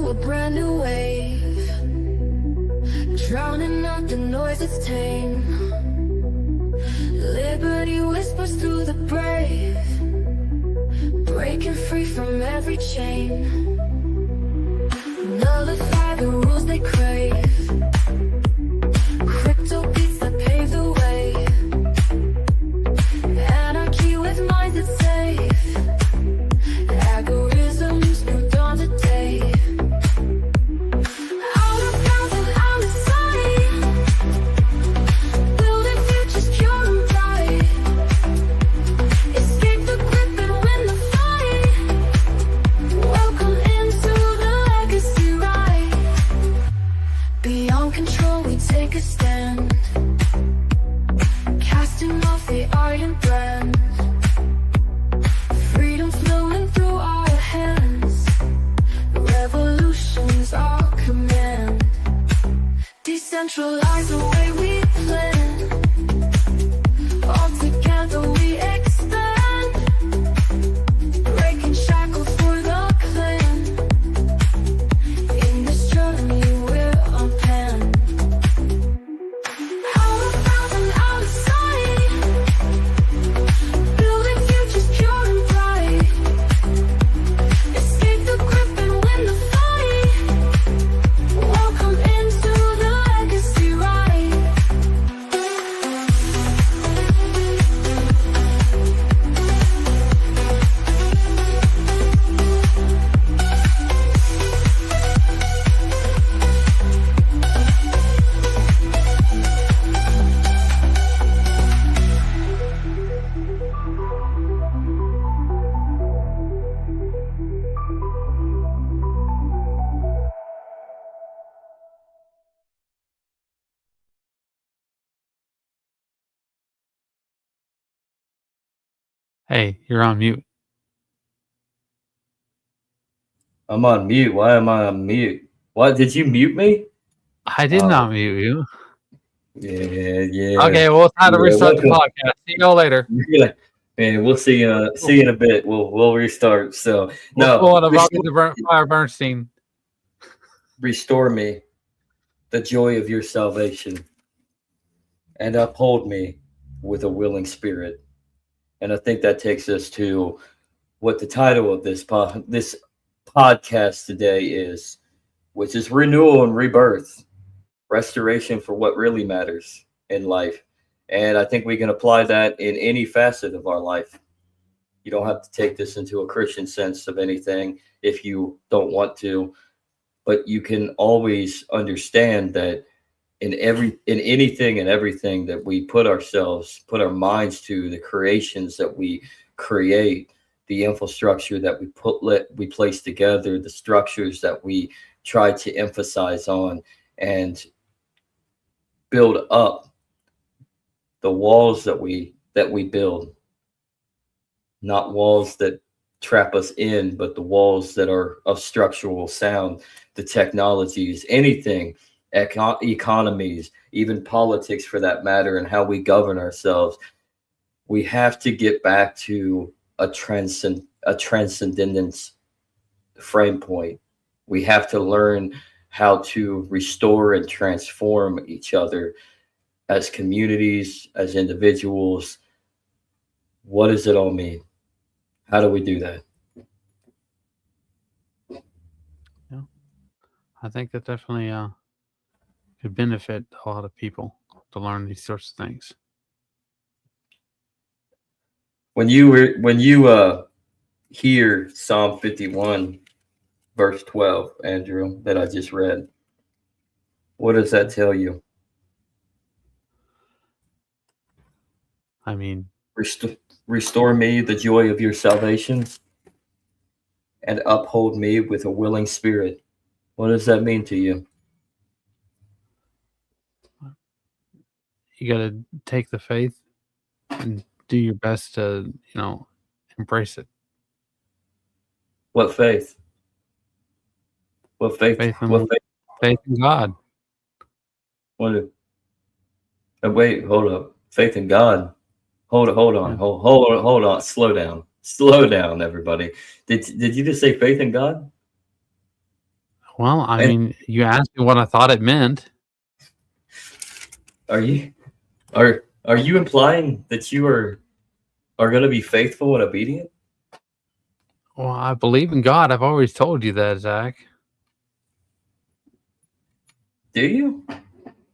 a brand new wave, drowning out the noise that's tame. Liberty whispers through the brave, breaking free from every chain. Nullify the rules they crave, crypto beats that pave the way. Anarchy with minds that's safe, algorithms new dawn today. Out of bounds and out of sight, building futures pure and bright. Escape the grip and win the fight. Welcome into the legacy ride. Beyond control we take a stand, casting off the iron brand. Freedom flowing through our hands, revolution's our command. Decentralize the way we plan, all together we expand. Breaking shackles for the clan, in this journey we're on pan. Out of bounds and out of sight, building futures pure and bright. Escape the grip and win the fight. Welcome into the legacy ride. Hey, you're on mute. I'm on mute. Why am I on mute? What? Did you mute me? I did not mute you. Yeah. Okay, well, it's time to Yeah, restart the welcome. podcast. See you all later. Yeah. Man, we'll see you in a bit. We'll restart. So We're no, pulling a Rocky the Fire Bernstein. restore me the joy of your salvation, and uphold me with a willing spirit. And I think that takes us to what the title of this podcast today is, which is Renewal and Rebirth, restoration for what really matters in life. And I think we can apply that in any facet of our life. You don't have to take this into a Christian sense of anything if you don't want to, but you can always understand that in anything and everything that we put our minds to, the creations that we create, the infrastructure that we place together, the structures that we try to emphasize on and build up, the walls that we build, not walls that trap us in, but the walls that are of structural sound, the technologies, anything, economies, even politics for that matter, and how we govern ourselves. We have to get back to a transcendence frame point. We have to learn how to restore and transform each other as communities, as individuals. What does it all mean? How do we do that? Yeah, I think that definitely could benefit a lot of people to learn these sorts of things. When you hear Psalm 51, verse 12, Andrew, that I just read, what does that tell you? I mean, restore me the joy of your salvation, and uphold me with a willing spirit. What does that mean to you? You got to take the faith and do your best to, embrace it. What faith? What faith? Faith in, what faith? Faith in God. What? Wait, hold up. Faith in God. Hold on. Yeah. Hold on. Slow down, everybody. Did you just say faith in God? Well, I And mean, you asked me what I thought it meant. are you are you implying that you are going to be faithful and obedient? Well, I believe in God. I've always told you that, Zach. Do you?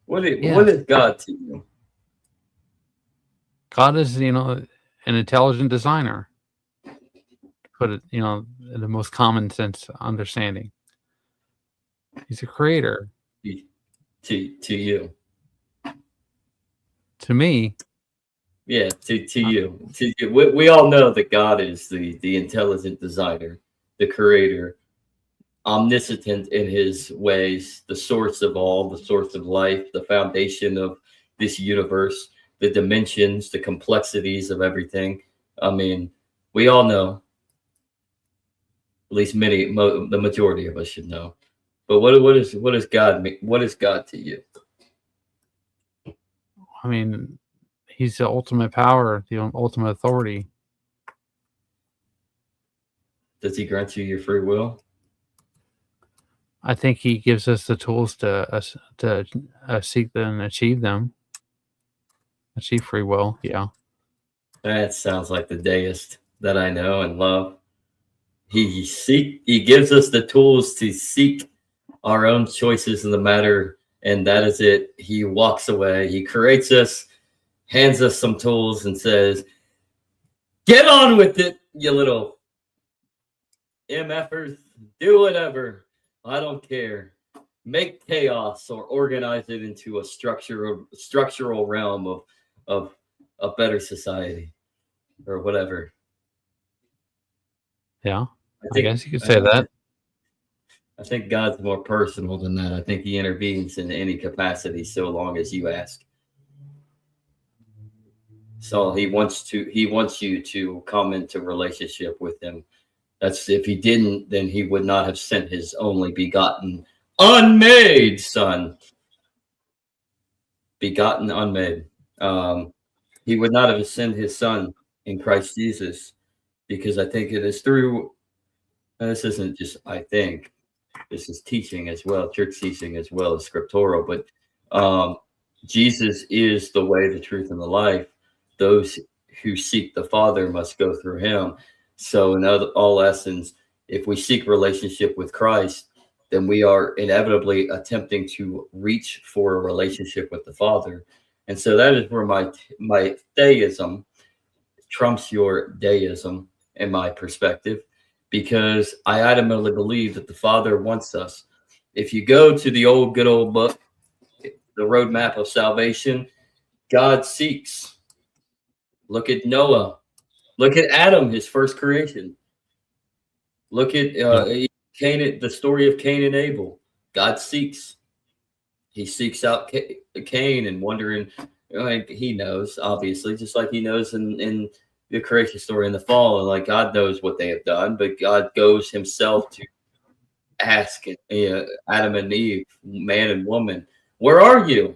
What Yes. is God to you? God is, an intelligent designer. Put it, in the most common sense understanding. He's a creator. To you? To me, Yeah, to uh, you. To you. We all know that God is the intelligent designer, the creator, omniscient in his ways, the source of all, the source of life, the foundation of this universe, the dimensions, the complexities of everything. I mean, we all know, at least the majority of us should know. But what is God? What is God to you? I mean, he's the ultimate power, the ultimate authority. Does he grant you your free will? I think he gives us the tools to seek them and achieve them. Achieve free will. Yeah. That sounds like the deist that I know and love. He gives us the tools to seek our own choices in the matter, and that is it. He walks away. He creates us, hands us some tools, and says, "Get on with it, you little MFers. Do whatever. I don't care. Make chaos or organize it into a structural realm of a better society or whatever." Yeah. I I think guess you could say that. I think God's more personal than that. I think he intervenes in any capacity so long as you ask. So he wants you to come into relationship with him. That's if he didn't, then he would not have sent his only begotten unmade son. Begotten unmade. He would not have sent his son in Christ Jesus, because I think it is through, and this isn't just I think, this is teaching as well, church teaching as well as scriptural, but Jesus is the way, the truth, and the life. Those who seek the Father must go through him. So in all essence, if we seek relationship with Christ, then we are inevitably attempting to reach for a relationship with the Father. And so that is where my theism trumps your deism in my perspective, because I adamantly believe that the Father wants us. If you go to the good old book, the roadmap of salvation, God seeks. Look at Noah. Look at Adam, his first creation. Look at Cain, the story of Cain and Abel. God seeks. He seeks out Cain and wondering, like he knows, obviously, just like he knows in the creation story in the fall, and like God knows what they have done, but God goes himself to ask Adam and Eve, man and woman, where are you?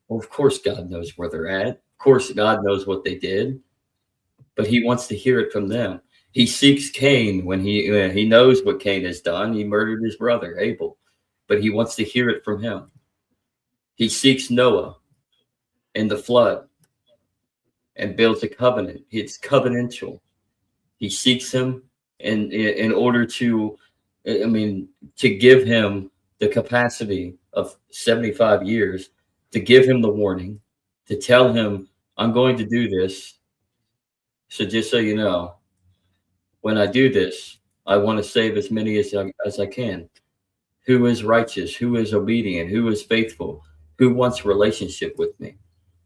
Well, of course, God knows where they're at. Of course, God knows what they did, but he wants to hear it from them. He seeks Cain when he knows what Cain has done. He murdered his brother, Abel, but he wants to hear it from him. He seeks Noah in the flood and builds a covenant. It's covenantal. He seeks him in order to, to give him the capacity of 75 years, to give him the warning, to tell him, I'm going to do this. So just so you know, when I do this, I want to save as many as I can. Who is righteous? Who is obedient? Who is faithful? Who wants relationship with me?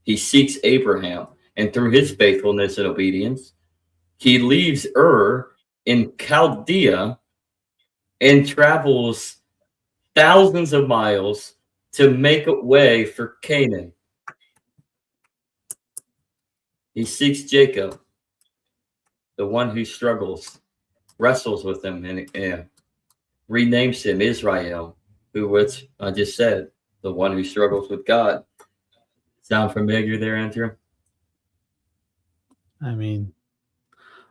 He seeks Abraham, and through his faithfulness and obedience, he leaves Ur in Chaldea and travels thousands of miles to make a way for Canaan. He seeks Jacob, the one who struggles, wrestles with him, and renames him Israel, which I just said, the one who struggles with God. Sound familiar there, Andrew? I mean,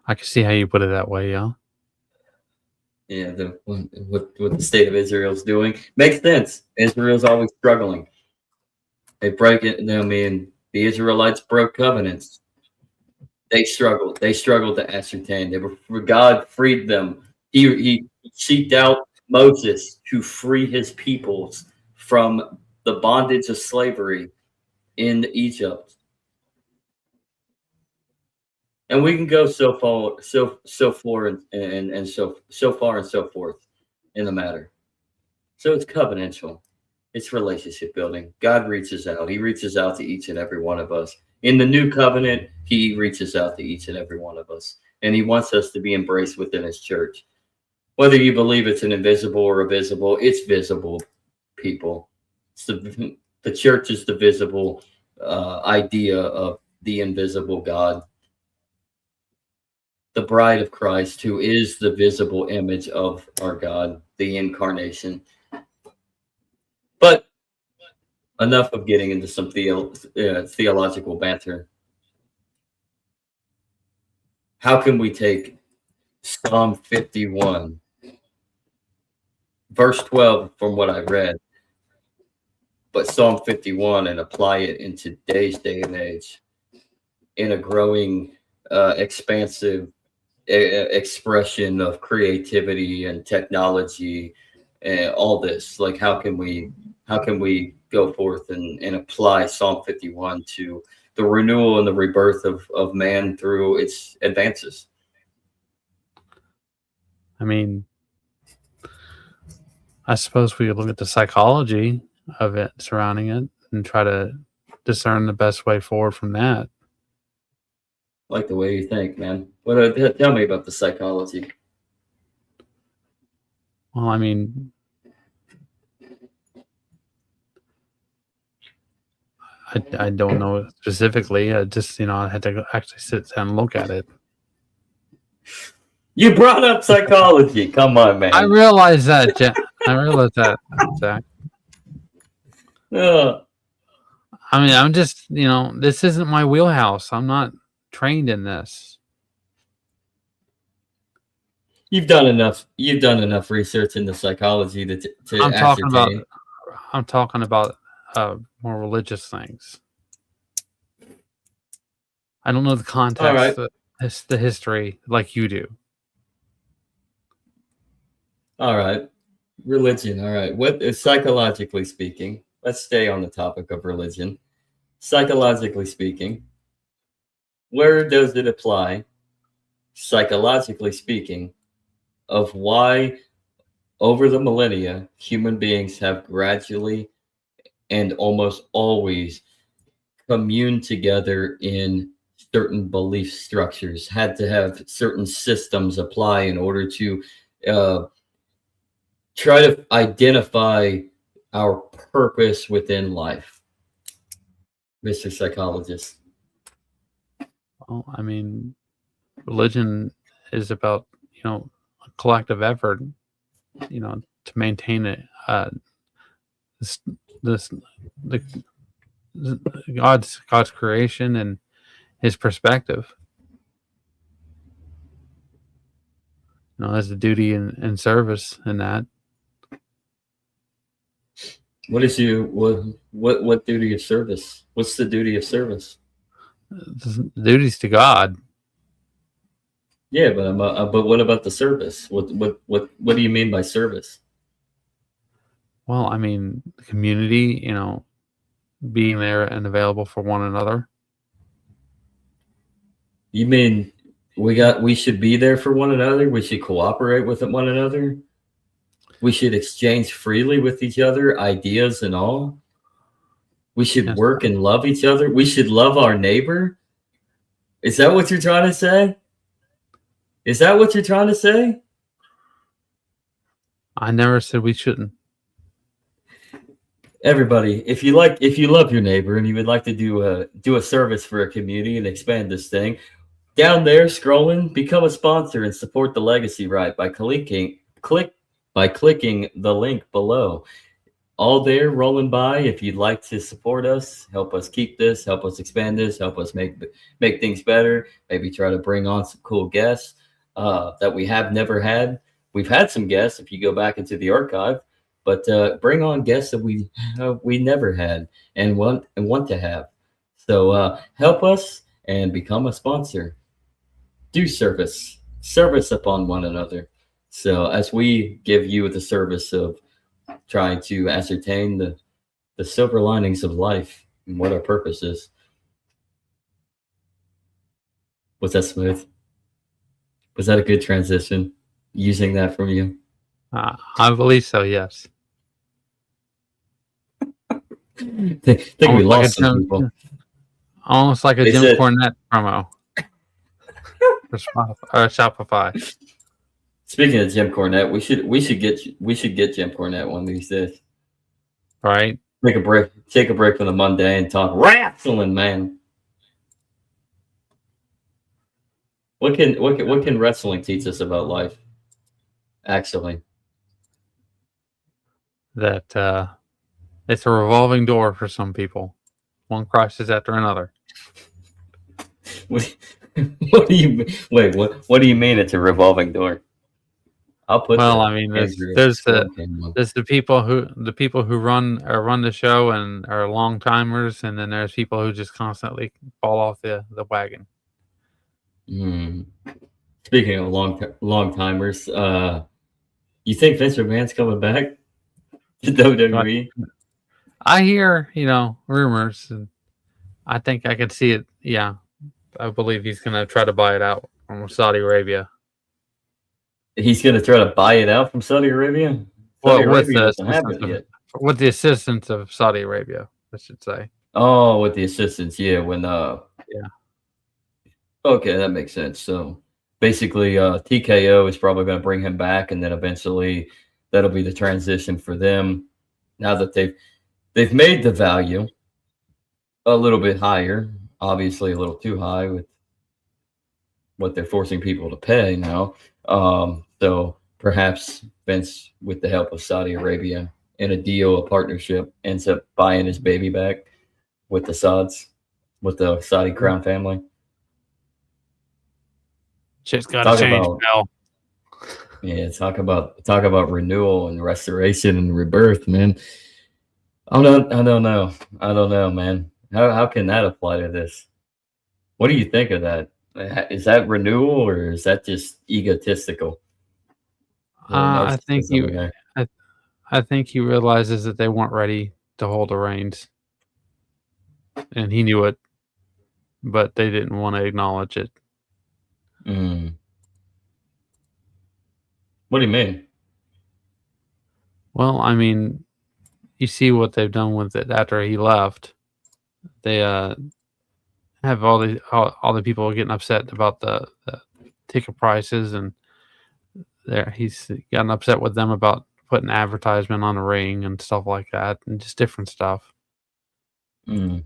I can see how you put it that way. Yeah. Yeah, what the state of Israel's doing makes sense. Israel's always struggling. They break it. I mean, the Israelites broke covenants. They struggled. They struggled to ascertain. God freed them. He seeked out Moses to free his peoples from the bondage of slavery in Egypt. And we can go so far, so far, and so far and so forth in the matter. So it's covenantal. It's relationship building. God reaches out. He reaches out to each and every one of us. In the new covenant, he reaches out to each and every one of us. And he wants us to be embraced within his church. Whether you believe it's an invisible or a visible, it's visible, people. It's the church is the visible idea of the invisible God. The bride of Christ, who is the visible image of our God, the incarnation. But enough of getting into some theological banter. How can we take Psalm 51, verse 12, from what I read, but Psalm 51, and apply it in today's day and age in a growing, expansive expression of creativity and technology and all this? Like, how can we go forth and apply Psalm 51 to the renewal and the rebirth of man through its advances? I mean, I suppose we could look at the psychology of it surrounding it and try to discern the best way forward from that. Like the way you think, man. Tell me about the psychology. Well, I mean, I don't know specifically. I just, I had to actually sit down and look at it. You brought up psychology. Come on, man. I realize that, I realize that, Zach. I mean, I'm just, this isn't my wheelhouse. I'm not trained in this. You've done enough research into psychology to I'm talking about more religious things. I don't know the context, the history like you do. All right. Religion. All right. What is, psychologically speaking, let's stay on the topic of religion. Psychologically speaking, where does it apply, psychologically speaking, of why over the millennia human beings have gradually and almost always communed together in certain belief structures, had to have certain systems apply in order to try to identify our purpose within life, Mr. Psychologist? Well, I mean, religion is about, a collective effort, to maintain it, God's creation and his perspective. As a duty and service in that. What is what duty of service? What's the duty of service? The duties to God. Yeah, but what about the service? What do you mean by service? Well, I mean, the community, being there and available for one another. You mean we should be there for one another? We should cooperate with one another? We should exchange freely with each other, ideas and all? We should work and love each other? We should love our neighbor? Is that what you're trying to say? Is that what you're trying to say? I never said we shouldn't. Everybody, if you love your neighbor and you would like to do a service for a community and expand this thing, down there scrolling, become a sponsor and support the legacy right by clicking the link below. All there rolling by. If you'd like to support us, help us keep this, help us expand this, help us make things better, maybe try to bring on some cool guests that we have never had. we've had some guests if you go back into the archive, but bring on guests that we never had and want to have. So help us and become a sponsor. Do service upon one another. So as we give you the service of trying to ascertain the silver linings of life and what our purpose is. Was that smooth? Was that a good transition? Using that from you? I believe so. Yes. think we lost some people. Almost like a They Jim said- Cornette promo for Shopify. Speaking of Jim Cornette, we should get Jim Cornette one of these days. Right. Take a break from the mundane and talk wrestling, man. What can wrestling teach us about life? Actually, That it's a revolving door for some people. One crisis after another. what do you wait? What do you mean it's a revolving door? I'll put. Well, that I mean, Andrew there's Scott the people who run the show and are long timers, and then there's people who just constantly fall off the wagon. Speaking of long timers, you think Vince McMahon's coming back to WWE? I hear, rumors, and I think I could see it. Yeah, I believe he's going to try to buy it out from Saudi Arabia. He's going to try to buy it out from Saudi Arabia? Well, Saudi with Arabia doesn't have it yet. With the assistance of Saudi Arabia, I should say. Oh, with the assistance, yeah. Yeah. Okay, that makes sense. So basically, TKO is probably going to bring him back, and then eventually that'll be the transition for them. Now that they've made the value a little bit higher, obviously a little too high with what they're forcing people to pay now. So perhaps Vince, with the help of Saudi Arabia in a deal, a partnership, ends up buying his baby back with the Sauds, with the Saudi crown family. Shit's got to change, pal. Yeah, talk about renewal and restoration and rebirth, man. I don't know, man. How can that apply to this? What do you think of that? Is that renewal or is that just egotistical? I think he realizes that they weren't ready to hold the reins, and he knew it, but they didn't want to acknowledge it. What do you mean? Well, I mean, you see what they've done with it after he left. They have all the people getting upset about the ticket prices, and he's gotten upset with them about putting advertisement on the ring and stuff like that, and just different stuff. They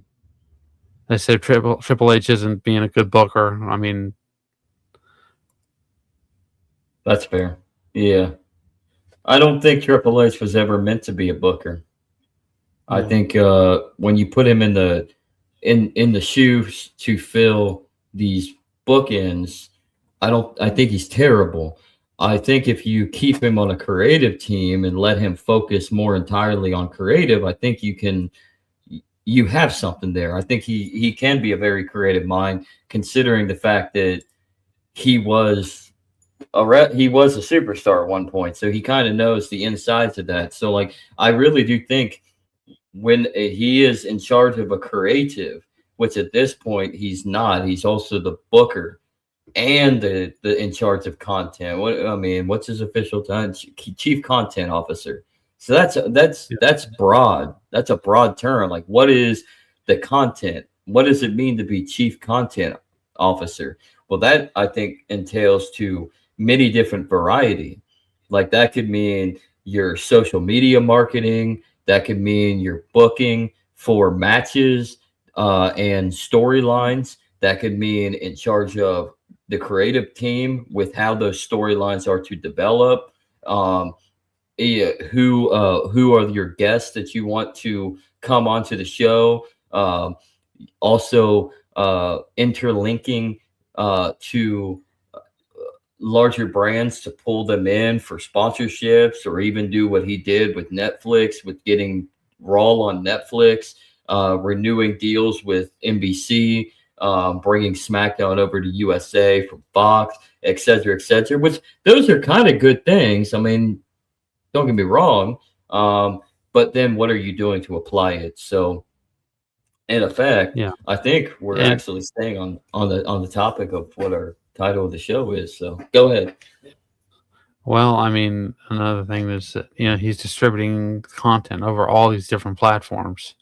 said Triple H isn't being a good booker. I mean, that's fair. Yeah, I don't think Triple H was ever meant to be a booker. No. I think when you put him in the shoes to fill these bookends, I think he's terrible. I think if you keep him on a creative team and let him focus more entirely on creative, I think you have something there. I think he can be a very creative mind, considering the fact that he was a superstar at one point, so he kind of knows the insides of that. So like, I really do think when he is in charge of a creative, which at this point he's not, he's also the booker and the in charge of content. What's his official title? Chief Content Officer. So that's broad. That's a broad term. Like, what is the content? What does it mean to be Chief Content Officer? Well, that I think entails to many different variety. Like, that could mean your social media marketing. That could mean your booking for matches and storylines. That could mean in charge of the creative team with how those storylines are to develop. Who are your guests that you want to come onto the show? Also interlinking to larger brands to pull them in for sponsorships, or even do what he did with Netflix, with getting Raw on Netflix, renewing deals with NBC, bringing SmackDown over to USA from Fox, et cetera, which those are kind of good things. I mean, don't get me wrong. But then what are you doing to apply it? So in effect, Yeah. I think we're And actually staying on the topic of what our title of the show is. So go ahead. well, I mean, another thing is that, he's distributing content over all these different platforms,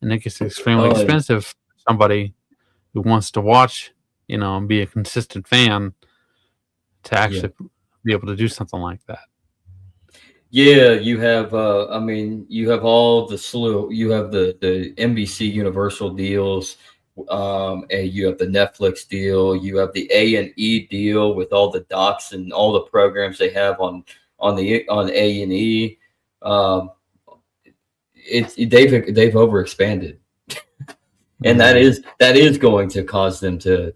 and it gets extremely Oh, yeah. expensive for somebody who wants to watch, and be a consistent fan to actually be able to do something like that. Yeah, you have I mean, you have all the slew. You have the NBC Universal deals, and you have the Netflix deal. You have the A&E deal with all the docs and all the programs they have on A&E. Um, they've overexpanded, and that is going to cause them to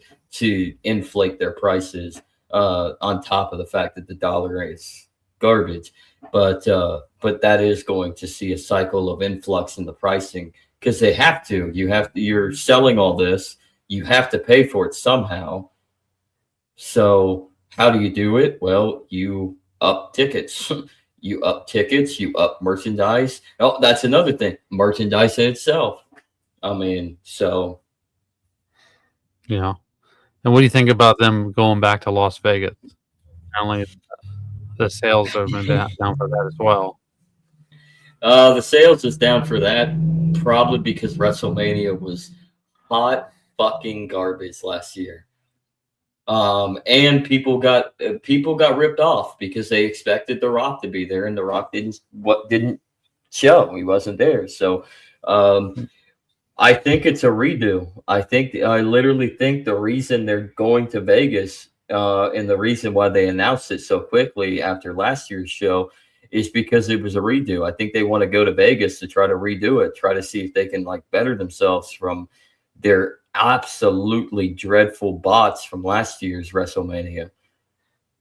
inflate their prices, on top of the fact that the dollar is garbage. But that is going to see a cycle of influx in the pricing, because they have to. You're selling all this, you have to pay for it somehow. So how do you do it? Well, you up tickets. You up tickets, you up merchandise. Oh, that's another thing. Merchandise in itself. I mean, so Yeah. And what do you think about them going back to Las Vegas? Apparently, the sales have been down for that as well. the sales is down for that, probably because WrestleMania was hot fucking garbage last year. And people got ripped off because they expected The Rock to be there, and The Rock didn't show. He wasn't there. So I think it's a redo. I literally think the reason they're going to Vegas, and the reason why they announced it so quickly after last year's show, is because it was a redo. I think they want to go to Vegas to try to redo it, try to see if they can like better themselves from their absolutely dreadful bots from last year's WrestleMania.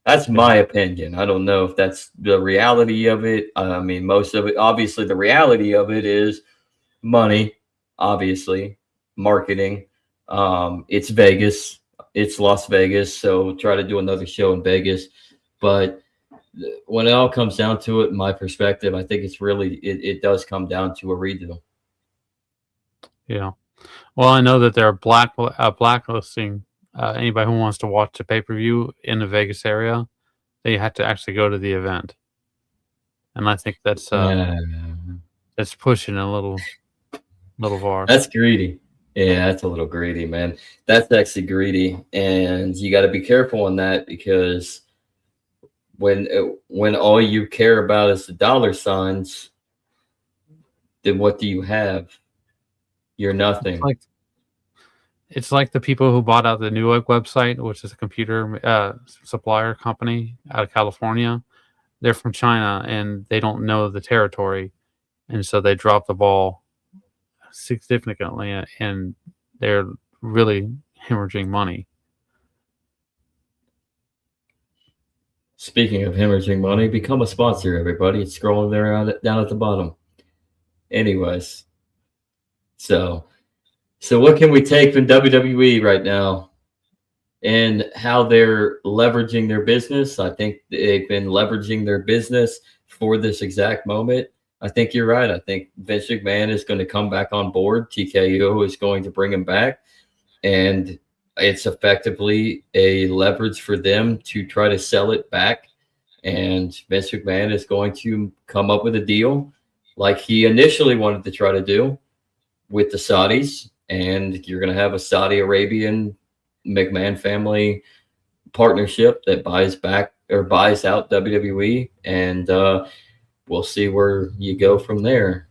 That's my opinion. I don't know if that's the reality of it. I mean, most of it, obviously, the reality of it is money, obviously, marketing. It's Vegas, it's Las Vegas, so try to do another show in Vegas. But when it all comes down to it, in my perspective, I think it does come down to a redo. Yeah. Well, I know that they're blacklisting anybody who wants to watch the pay-per-view in the Vegas area. They have to actually go to the event, and I think that's pushing a little far. That's greedy. Yeah, that's a little greedy, man. That's actually greedy, and you got to be careful on that, because when all you care about is the dollar signs, then what do you have? You're nothing. It's like the people who bought out the Newegg website, which is a computer supplier company out of California. They're from China, and they don't know the territory, and so they dropped the ball significantly, and they're really hemorrhaging money. Speaking of hemorrhaging money, become a sponsor, everybody. It's scrolling there down at the bottom. Anyways, so what can we take from WWE right now and how they're leveraging their business? I think they've been leveraging their business for this exact moment. I think you're right. I think Vince McMahon is going to come back on board. TKO is going to bring him back, and it's effectively a leverage for them to try to sell it back. And Vince McMahon is going to come up with a deal like he initially wanted to try to do with the Saudis. And you're going to have a Saudi Arabian McMahon family partnership that buys out WWE. And we'll see where you go from there.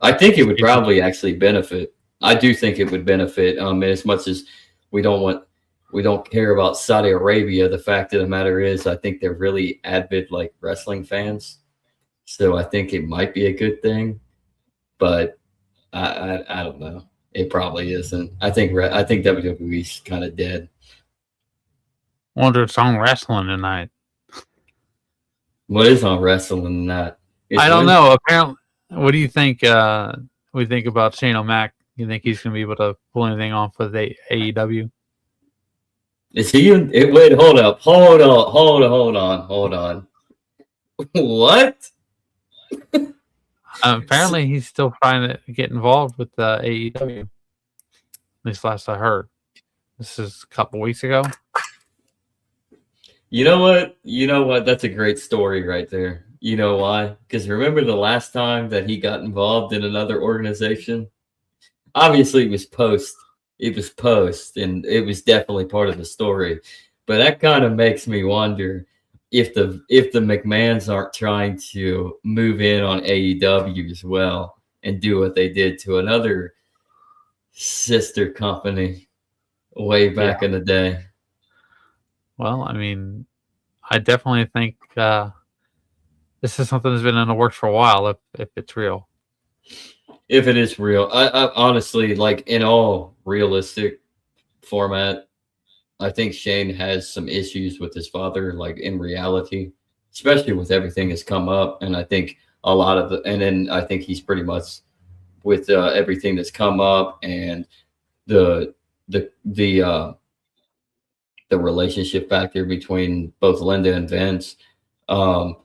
I think it would probably actually benefit. I do think it would benefit. As much as we don't care about Saudi Arabia, the fact of the matter is, I think they're really avid like wrestling fans. So I think it might be a good thing, but I don't know. It probably isn't. I think WWE's kind of dead. Wonder it's on wrestling tonight. What is on wrestling tonight? I don't know. Apparently, what do you think? We think about Shane O'Mac. You think he's going to be able to pull anything off with AEW? Is he? Wait, hold up. Hold on. What? Apparently, he's still trying to get involved with AEW. At least last I heard. This is a couple weeks ago. You know what? That's a great story right there. You know why? Because remember the last time that he got involved in another organization? Obviously, it was post, and it was definitely part of the story. But that kind of makes me wonder if the McMahons aren't trying to move in on AEW as well and do what they did to another sister company way back in the day. Well, I mean, I definitely think this is something that's been in the works for a while. If it's real, if it is real, I honestly, like, in all realistic format, I think Shane has some issues with his father, like in reality, especially with everything that's come up. And I think a lot of and then I think he's pretty much with everything that's come up and the relationship factor between both Linda and Vince, and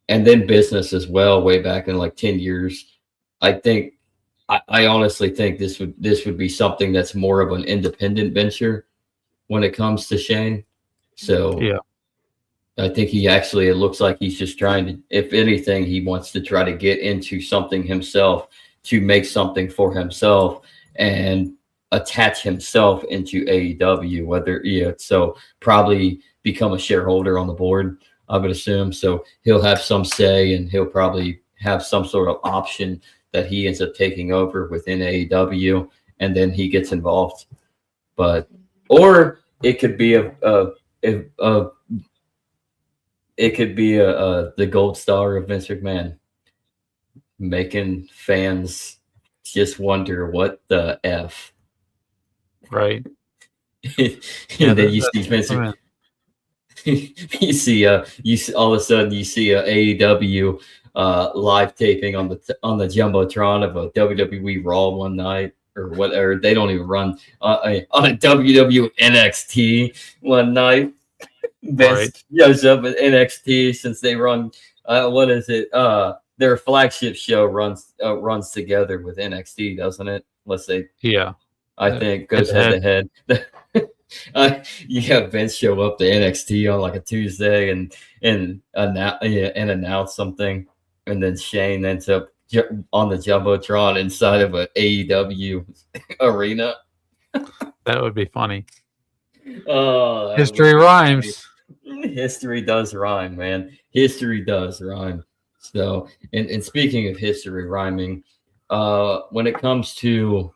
then business as well, way back in like 10 years. I honestly think this would be something that's more of an independent venture when it comes to Shane. So yeah, I think it looks like he's just trying to, if anything, he wants to try to get into something himself, to make something for himself and attach himself into AEW, so probably become a shareholder on the board, I would assume. So he'll have some say, and he'll probably have some sort of option that he ends up taking over within AEW, and then he gets involved. Or it could be the gold star of Vince McMahon, making fans just wonder what the F. right. And then you see Vince. you see all of a sudden you see a AEW live taping on the jumbotron of a WWE Raw one night or whatever. They don't even run on a WWE NXT one night. Vince shows up at NXT since they run what is it? Their flagship show runs together with NXT, doesn't it? Let's say I think goes head to head. You have Vince show up to NXT on like a Tuesday and announce something, and then Shane ends up on the jumbotron inside of an AEW arena. That would be funny. Oh, history rhymes. History does rhyme, man. History does rhyme. So, and speaking of history rhyming, when it comes to,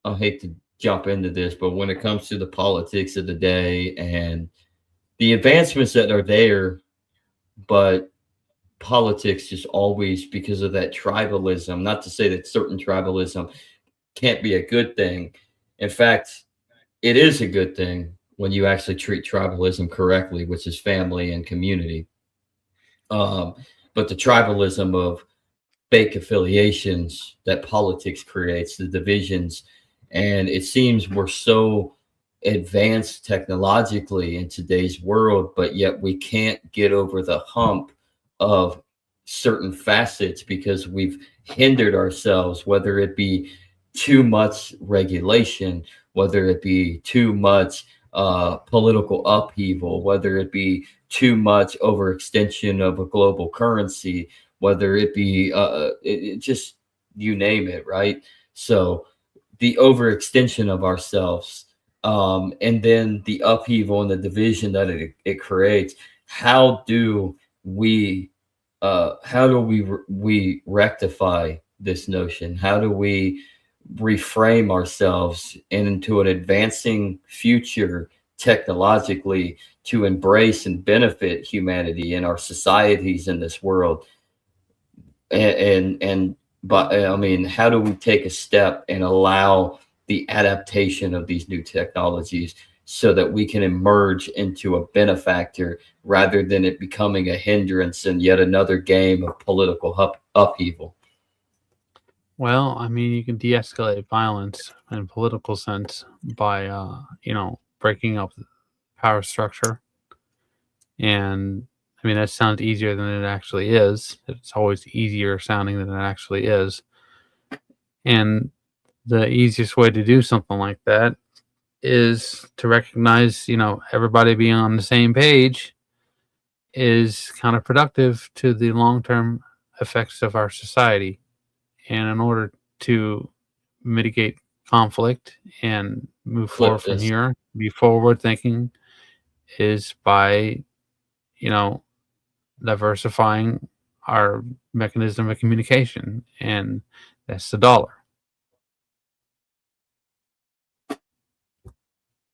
I hate to jump into this, but when it comes to the politics of the day and the advancements that are there, but politics just always, because of that tribalism, not to say that certain tribalism can't be a good thing. In fact, it is a good thing when you actually treat tribalism correctly, which is family and community. But the tribalism of fake affiliations that politics creates, the divisions, and it seems we're so advanced technologically in today's world, but yet we can't get over the hump of certain facets because we've hindered ourselves, whether it be too much regulation, whether it be too much political upheaval, whether it be too much overextension of a global currency, whether it be it just, you name it, right? So the overextension of ourselves, and then the upheaval and the division that it creates. How do we rectify this notion? How do we reframe ourselves into an advancing future technologically to embrace and benefit humanity and our societies in this world? But I mean, how do we take a step and allow the adaptation of these new technologies so that we can emerge into a benefactor rather than it becoming a hindrance and yet another game of political upheaval. Well, I mean, you can de-escalate violence in political sense by, breaking up the power structure. And I mean, that sounds easier than it actually is. It's always easier sounding than it actually is. And the easiest way to do something like that is to recognize, everybody being on the same page is counterproductive to the long-term effects of our society. And in order to mitigate conflict and move forward from here, be forward thinking, is by, diversifying our mechanism of communication, and that's the dollar.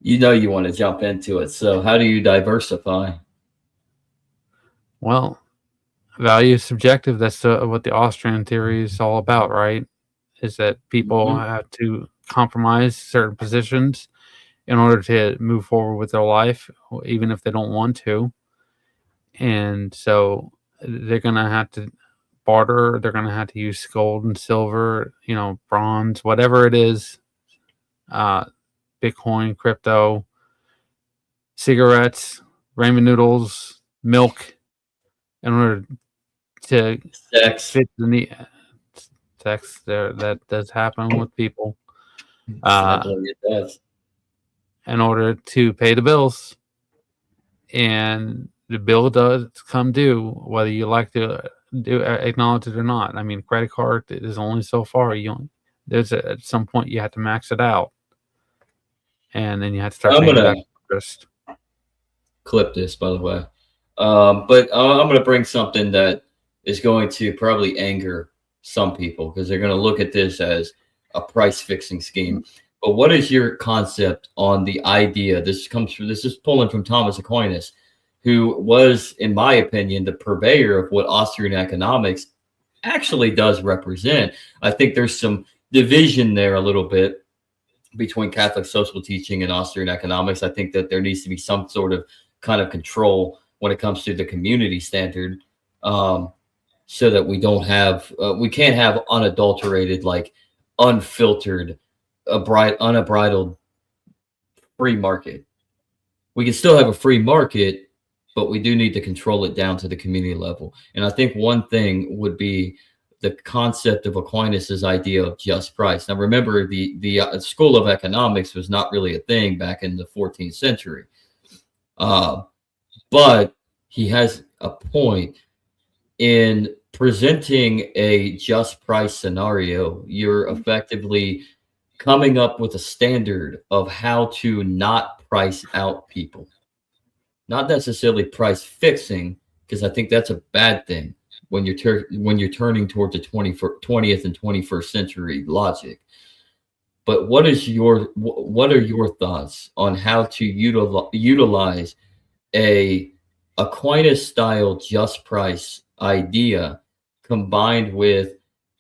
You want to jump into it. So how do you diversify? Well, value is subjective. That's what the Austrian theory is all about, right? Is that people have to compromise certain positions in order to move forward with their life, even if they don't want to. And so they're going to have to barter. They're going to have to use gold and silver, bronze, whatever it is, Bitcoin, crypto, cigarettes, ramen noodles, milk, in order to Sex. fit the need. Sex, that does happen with people. Sadly, it does. In order to pay the bills, and the bill does come due, whether you like to acknowledge it or not. I mean, credit card is only so far. At some point you have to max it out, and then you have to start paying back interest. Clip this, by the way. But I'm going to bring something that is going to probably anger some people because they're going to look at this as a price fixing scheme. But what is your concept on the idea? This is pulling from Thomas Aquinas, who was, in my opinion, the purveyor of what Austrian economics actually does represent. I think there's some division there a little bit between Catholic social teaching and Austrian economics. I think that there needs to be some sort of kind of control when it comes to the community standard, so that we don't have, we can't have unadulterated, like unfiltered, unbridled free market. We can still have a free market, but we do need to control it down to the community level. And I think one thing would be the concept of Aquinas's idea of just price. Now, remember, the school of economics was not really a thing back in the 14th century. But he has a point in presenting a just price scenario. You're effectively coming up with a standard of how to not price out people, not necessarily price fixing, because I think that's a bad thing when you're turning towards the 20th and 21st century logic. But what are your thoughts on how to utilize a Aquinas style just price idea combined with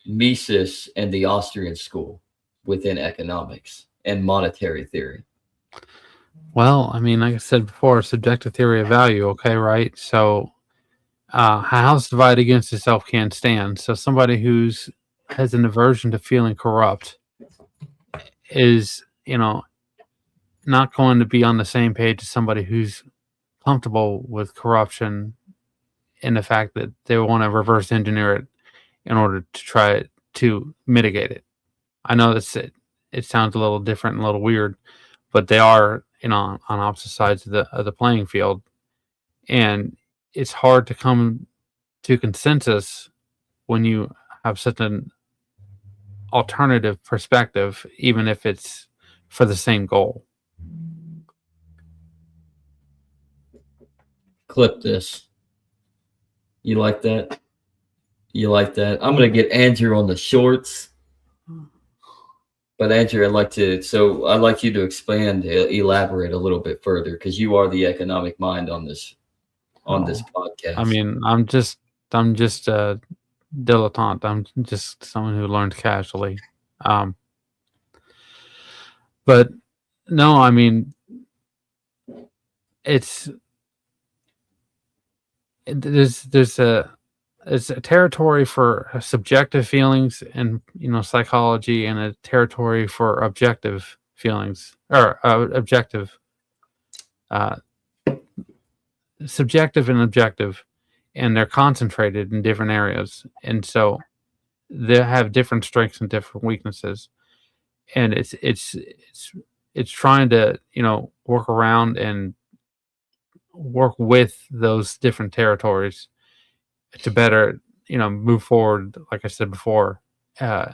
Mises and the Austrian school within economics and monetary theory? Well, I mean, like I said before, subjective theory of value. Okay, right? So a house divided against itself can't stand. So somebody who's has an aversion to feeling corrupt is, not going to be on the same page as somebody who's comfortable with corruption, and the fact that they want to reverse engineer it in order to try to mitigate it. I know it sounds a little different and a little weird, but they are, on opposite sides of the playing field. And it's hard to come to consensus when you have such an alternative perspective, even if it's for the same goal. Clip this. You like that? You like that? I'm going to get Andrew on the shorts. But Andrew, I'd like you to expand, elaborate a little bit further, because you are the economic mind on this podcast. I mean, I'm just a dilettante. I'm just someone who learned casually. But no, I mean, it's there's a it's a territory for subjective feelings and psychology, and a territory for objective feelings, or objective, uh, subjective and objective, and they're concentrated in different areas, and so they have different strengths and different weaknesses, and it's trying to work around and work with those different territories to better move forward, like I said before, uh,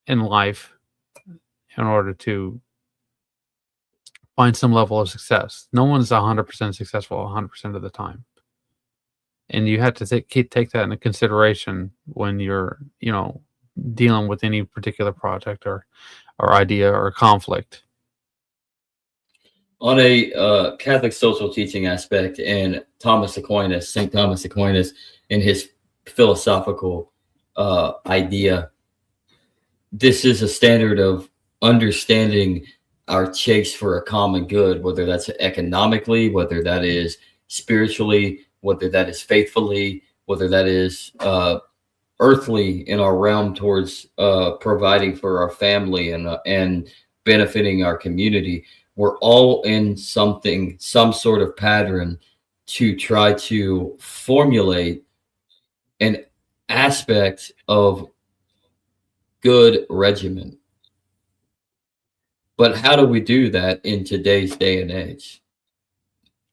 in life, in order to find some level of success. No one's 100% successful 100% of the time, and you have to take that into consideration when you're dealing with any particular project or idea or conflict. On a Catholic social teaching aspect, and St. Thomas Aquinas, in his philosophical idea, this is a standard of understanding our chase for a common good, whether that's economically, whether that is spiritually, whether that is faithfully, whether that is earthly in our realm towards providing for our family and benefiting our community. We're all in some sort of pattern to try to formulate an aspect of good regimen. But how do we do that in today's day and age,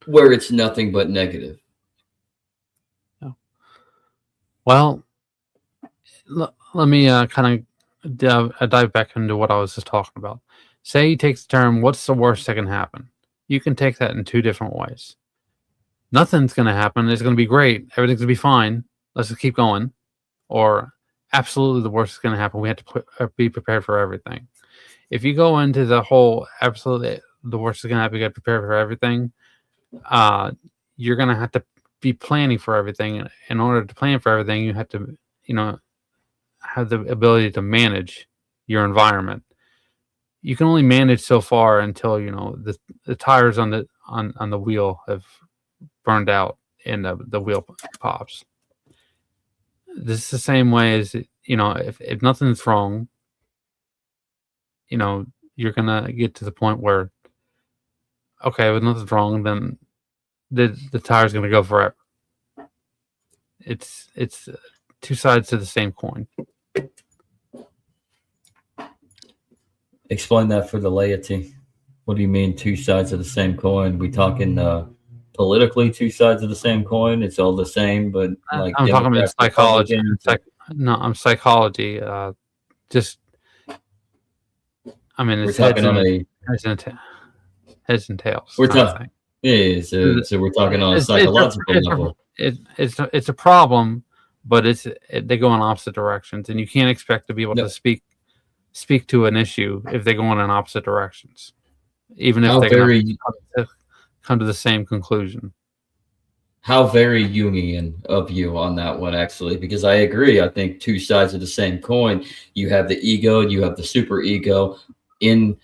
where it's nothing but negative? Well, let me kind of dive back into what I was just talking about. Say you take the term, what's the worst that can happen? You can take that in two different ways. Nothing's going to happen. It's going to be great. Everything's going to be fine. Let's just keep going. Or absolutely the worst is going to happen. We have to be prepared for everything. If you go into the whole absolutely the worst is going to happen, you got to prepare for everything, you're going to have to be planning for everything. In order to plan for everything, you have to, have the ability to manage your environment. You can only manage so far until the tires on the wheel have burned out and the wheel pops. This is the same way as if nothing's wrong, you're gonna get to the point where, okay, if nothing's wrong, then the tire's gonna go forever. It's two sides to the same coin. Explain that for the laity. What do you mean, two sides of the same coin? We talking politically two sides of the same coin? It's all the same, but like I'm talking about psychology. I'm psychology. Just, I mean, it's we're talking on a heads and tails. We're talking, yeah. So we're talking on a psychological level. It's a problem, but they go in opposite directions, and you can't expect to be able to speak to an issue if they go in opposite directions, even if they come to the same conclusion. How very Jungian of you on that one, actually, because I agree. I think two sides of the same coin. You have the ego, you have the super ego in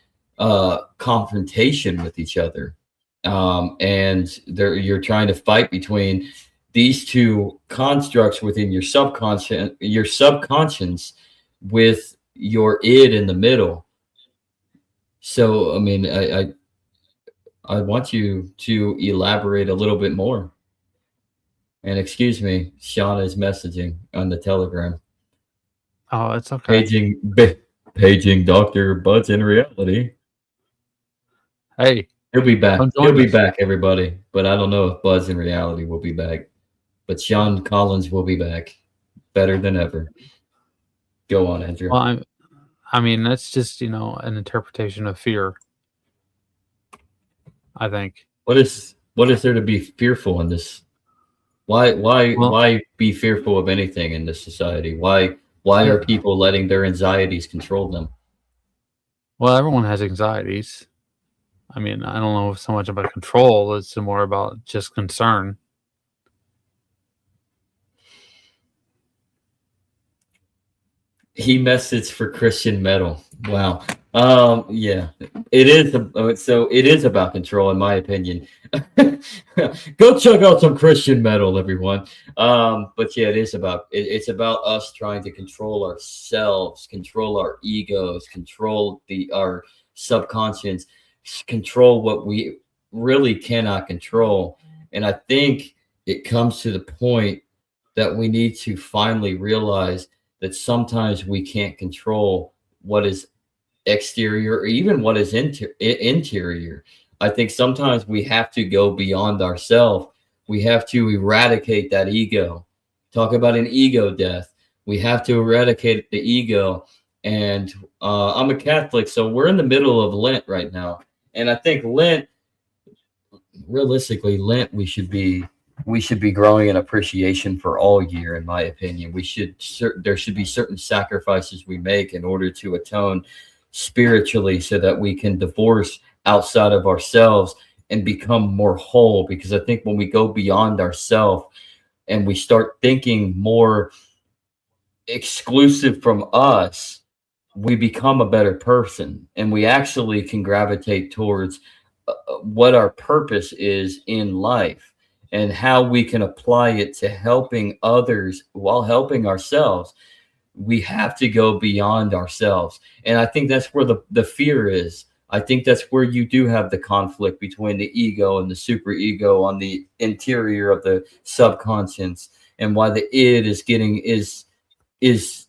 confrontation with each other, and you're trying to fight between these two constructs within your subconscious with your id in the middle. So, I mean, I want you to elaborate a little bit more. And excuse me, Shauna is messaging on the Telegram. Oh, it's okay. Paging Dr. Bud's in reality. Hey, he'll be back. He'll be back, everybody. But I don't know if Bud's in reality will be back. But Sean Collins will be back, better than ever. Go on, Andrew. Well, I mean, that's just an interpretation of fear, I think. What is there to be fearful in this? Why be fearful of anything in this society? Why are people letting their anxieties control them? Well, everyone has anxieties. I mean, I don't know so much about control. It's more about just concern. He messaged for Christian metal. Wow. Yeah, it is. So it is about control, in my opinion. Go check out some Christian metal, everyone. But yeah, it's about us trying to control ourselves, control our egos, control our subconscious, control what we really cannot control. And I think it comes to the point that we need to finally realize that sometimes we can't control what is exterior or even what is interior. I think sometimes we have to go beyond ourselves. We have to eradicate that ego. Talk about an ego death. We have to eradicate the ego. And I'm a Catholic, so we're in the middle of Lent right now. And I think Lent, realistically, Lent, we should be growing an appreciation for all year, in my opinion. There should be certain sacrifices we make in order to atone spiritually so that we can divorce outside of ourselves and become more whole. Because I think when we go beyond ourselves and we start thinking more exclusive from us, we become a better person, and we actually can gravitate towards what our purpose is in life and how we can apply it to helping others while helping ourselves. We have to go beyond ourselves. And I think that's where the fear is. I think that's where you do have the conflict between the ego and the superego on the interior of the subconscious, and why the id is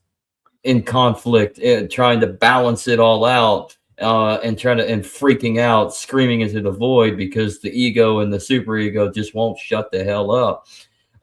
in conflict and trying to balance it all out, and freaking out, screaming into the void because the ego and the superego just won't shut the hell up,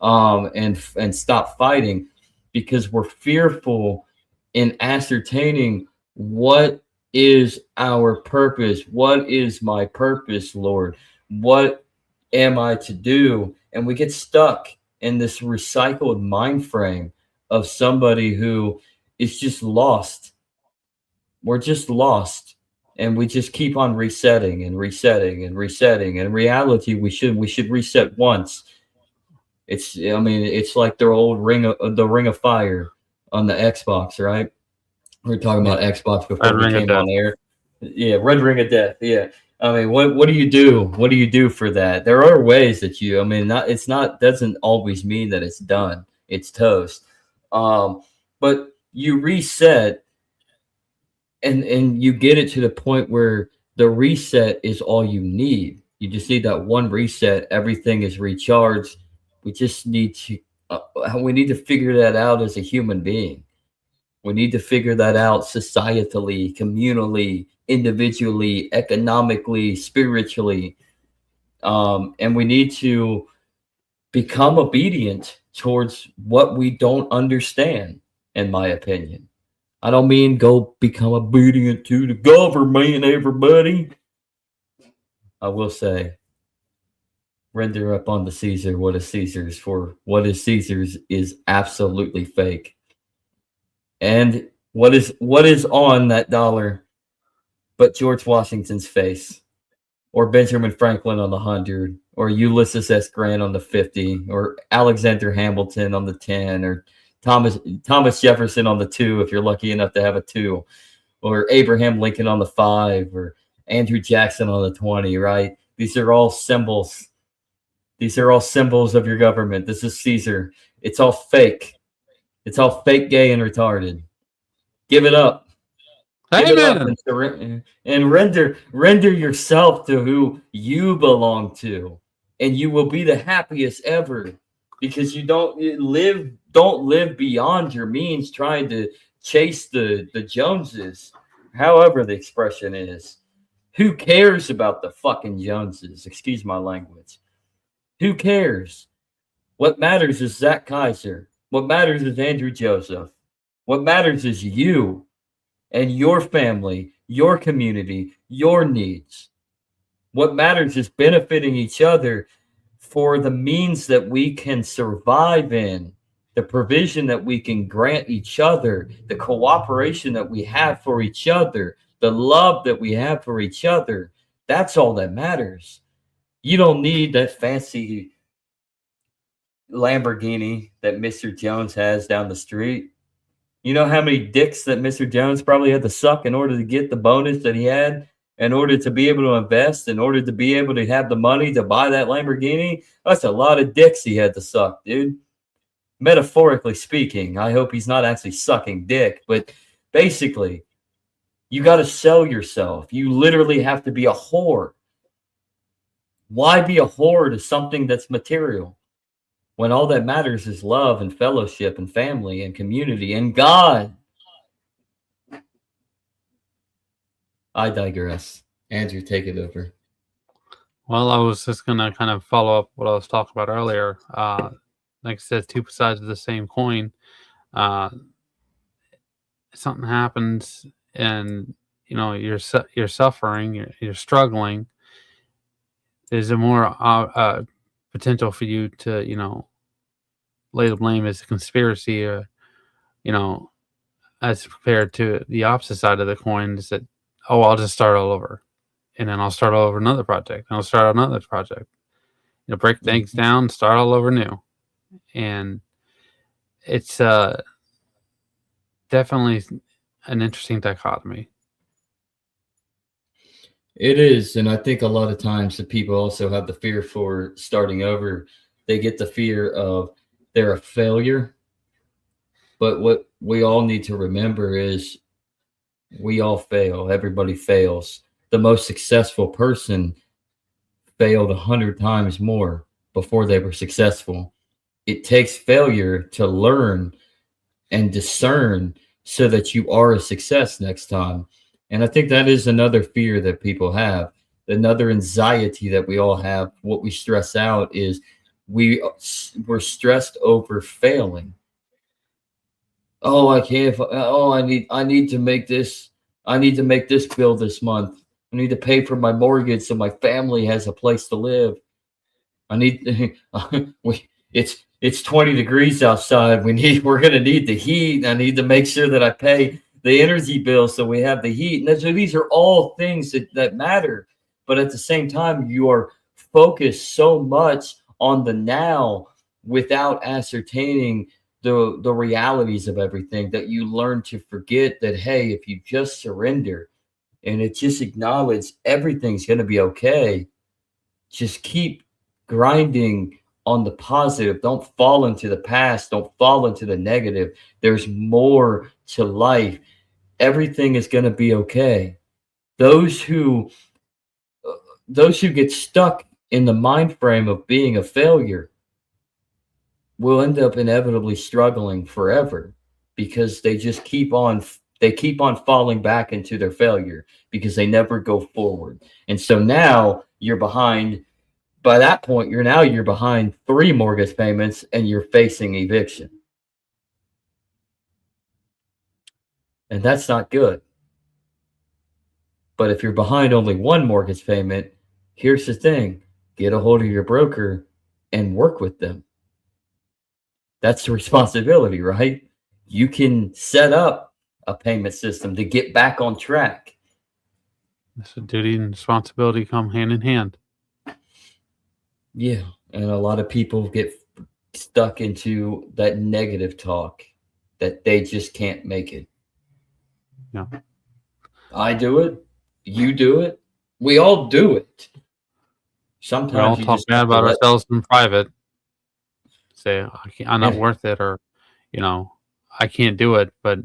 and stop fighting, because we're fearful in ascertaining what is our purpose. What is my purpose, Lord? What am I to do? And we get stuck in this recycled mind frame of somebody who is just lost. We're just lost, and we just keep on resetting and resetting and resetting. In reality, we should reset once. It's like the old the Ring of Fire on the Xbox, right? We were talking about Xbox before we came on air. Yeah, Red Ring of Death. Yeah. I mean, what do you do? What do you do for that? There are ways that doesn't always mean that it's done. It's toast. But you reset, and you get it to the point where the reset is all you need. You just need that one reset. Everything is recharged. We just need to figure that out as a human being. We need to figure that out societally, communally, individually, economically, spiritually. And we need to become obedient towards what we don't understand, in my opinion. I don't mean go become obedient to the government, everybody. I will say, render up on the Caesar what is Caesar's, for what is Caesar's is absolutely fake. And what is on that dollar but George Washington's face, or Benjamin Franklin on the 100, or Ulysses S. Grant on the 50, or Alexander Hamilton on the 10, or Thomas Jefferson on the 2, if you're lucky enough to have a 2, or Abraham Lincoln on the 5, or Andrew Jackson on the 20, right? These are all symbols. These are all symbols of your government. This is Caesar. It's all fake. It's all fake, gay, and retarded. Give it up. Give it up and render yourself to who you belong to, and you will be the happiest ever, because you don't live beyond your means trying to chase the Joneses, however the expression is. Who cares about the fucking Joneses? Excuse my language. Who cares? What matters is Zach Kaiser. What matters is Andrew Joseph. What matters is you and your family, your community, your needs. What matters is benefiting each other for the means that we can survive in, the provision that we can grant each other, the cooperation that we have for each other, the love that we have for each other. That's all that matters. You don't need that fancy Lamborghini that Mr. Jones has down the street. You know how many dicks that Mr. Jones probably had to suck in order to get the bonus that he had, in order to be able to invest, in order to be able to have the money to buy that Lamborghini? That's a lot of dicks he had to suck, dude. Metaphorically speaking, I hope he's not actually sucking dick, but basically, you got to sell yourself. You literally have to be a whore. Why be a whore to something that's material when all that matters is love and fellowship and family and community and God? I digress. Andrew, take it over. Well, I was just gonna kind of follow up what I was talking about earlier. Like I said, two sides of the same coin. Something happens, and you're suffering, you're struggling. There's a more potential for you to lay the blame as a conspiracy, or as compared to the opposite side of the coin is that, oh, I'll just start all over, and then I'll start all over another project, and I'll start another project. Break things down, start all over new, and it's definitely an interesting dichotomy. It is, and I think a lot of times the people also have the fear for starting over. They get the fear of they're a failure. But what we all need to remember is we all fail. Everybody fails. The most successful person failed 100 times more before they were successful. It takes failure to learn and discern so that you are a success next time. And I think that is another fear that people have, another anxiety that we all have. What we stress out is we're stressed over failing. Oh, I can't. Oh, I need to make this. I need to make this bill this month. I need to pay for my mortgage so my family has a place to live. I need. It's 20 degrees outside. We're gonna need the heat. I need to make sure that I pay the energy bill so we have the heat. And so these are all things that matter. But at the same time, you are focused so much on the now without ascertaining the realities of everything that you learn to forget that, hey, if you just surrender and it just acknowledge everything's going to be okay, just keep grinding on the positive. Don't fall into the past. Don't fall into the negative. There's more to life. Everything is going to be okay. Those who get stuck in the mind frame of being a failure will end up inevitably struggling forever because they just keep on falling back into their failure because they never go forward. And so now you're behind. By that point, you're behind 3 mortgage payments and you're facing eviction. And that's not good. But if you're behind only 1 mortgage payment, here's the thing. Get a hold of your broker and work with them. That's the responsibility, right? You can set up a payment system to get back on track. So duty and responsibility come hand in hand. Yeah, and a lot of people get stuck into that negative talk that they just can't make it. Yeah. I do it. You do it. We all do it. Sometimes We all you talk just bad have to about let- ourselves in private. Say, I'm not Yeah. worth it, or, I can't do it. But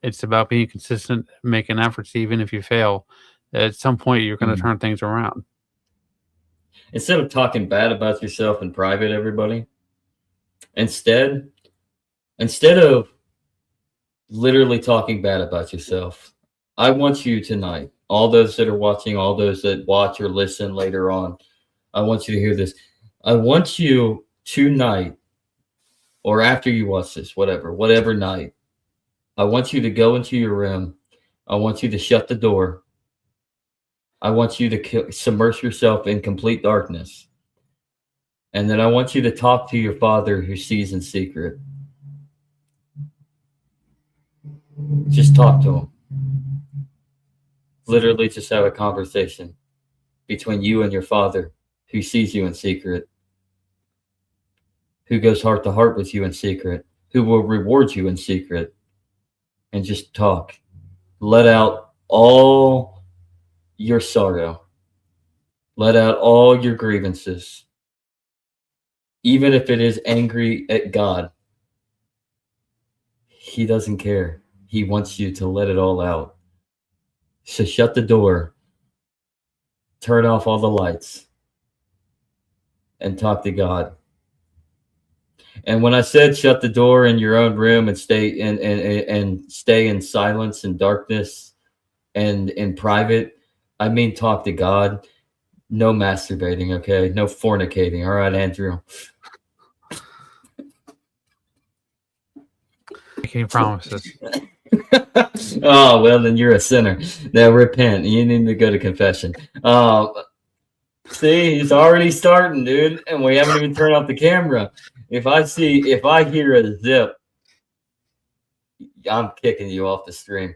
it's about being consistent, making efforts, even if you fail. At some point, you're going to turn things around. Instead of talking bad about yourself in private, everybody, instead of literally talking bad about yourself, I want you tonight, all those that are watching, all those that watch or listen later on, I want you to hear this. I want you tonight, or after you watch this, whatever night, I want you to go into your room. I want you to shut the door. I want you to submerge yourself in complete darkness. And then I want you to talk to your Father who sees in secret. Just talk to him. Literally just have a conversation between you and your Father who sees you in secret, who goes heart to heart with you in secret, who will reward you in secret, and just talk. Let out all your sorrow. Let out all your grievances. Even if it is angry at God, he doesn't care. He wants you to let it all out. So shut the door, turn off all the lights, and talk to God. And when I said shut the door in your own room and stay and stay in silence and darkness and in private, I mean talk to God. No masturbating, okay? No fornicating. All right, Andrew. Making promises. Oh, well, then you're a sinner. Now repent. You need to go to confession. See, he's already starting, dude, and we haven't even turned off the camera. If I hear a zip, I'm kicking you off the stream.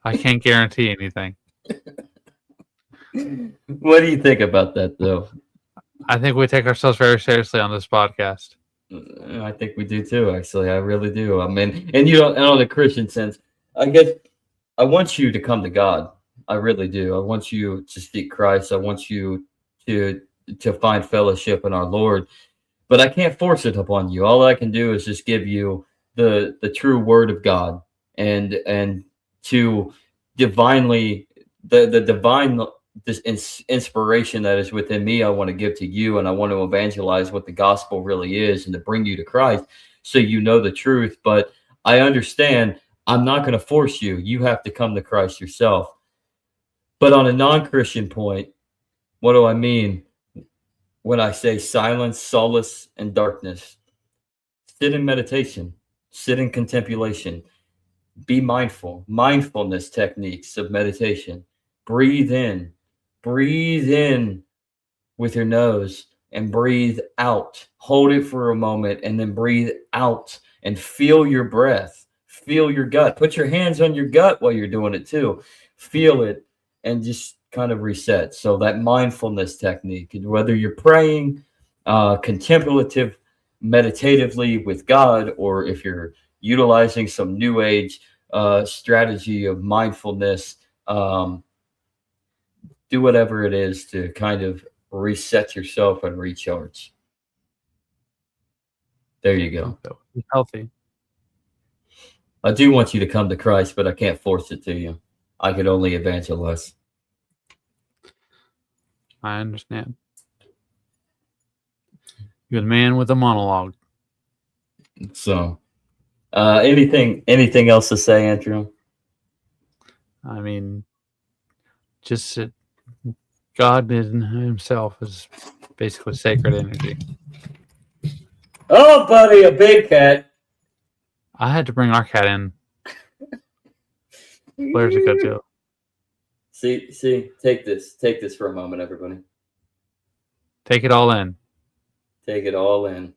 I can't guarantee anything. What do you think about that, though? I think we take ourselves very seriously on this podcast. I think we do too, actually. I really do. I mean, and you don't, and on the Christian sense, I guess I want you to come to God. I really do. I want you to seek Christ. I want you to find fellowship in our Lord. But I can't force it upon you. All I can do is just give you the true word of God and to divinely the divine this inspiration that is within me, I want to give to you, and I want to evangelize what the gospel really is and to bring you to Christ so you know the truth. But I understand I'm not going to force you. You have to come to Christ yourself. But on a non-Christian point, what do I mean when I say silence, solace, and darkness? Sit in meditation, sit in contemplation, be mindful, mindfulness techniques of meditation. Breathe in with your nose and breathe out. Hold it for a moment and then breathe out and feel your breath. Feel your gut. Put your hands on your gut while you're doing it too. Feel it and just kind of reset. So that mindfulness technique, whether you're praying, contemplative, meditatively with God, or if you're utilizing some new age strategy of mindfulness, do whatever it is to kind of reset yourself and recharge. There you go. Be healthy. I do want you to come to Christ, but I can't force it to you. I could only evangelize. I understand. You're the man with a monologue. So, anything else to say, Andrew? I mean, just that God in himself is basically sacred energy. Oh, buddy, a big cat. I had to bring our cat in. Where's it go to? See, take this for a moment, everybody. Take it all in. Take it all in.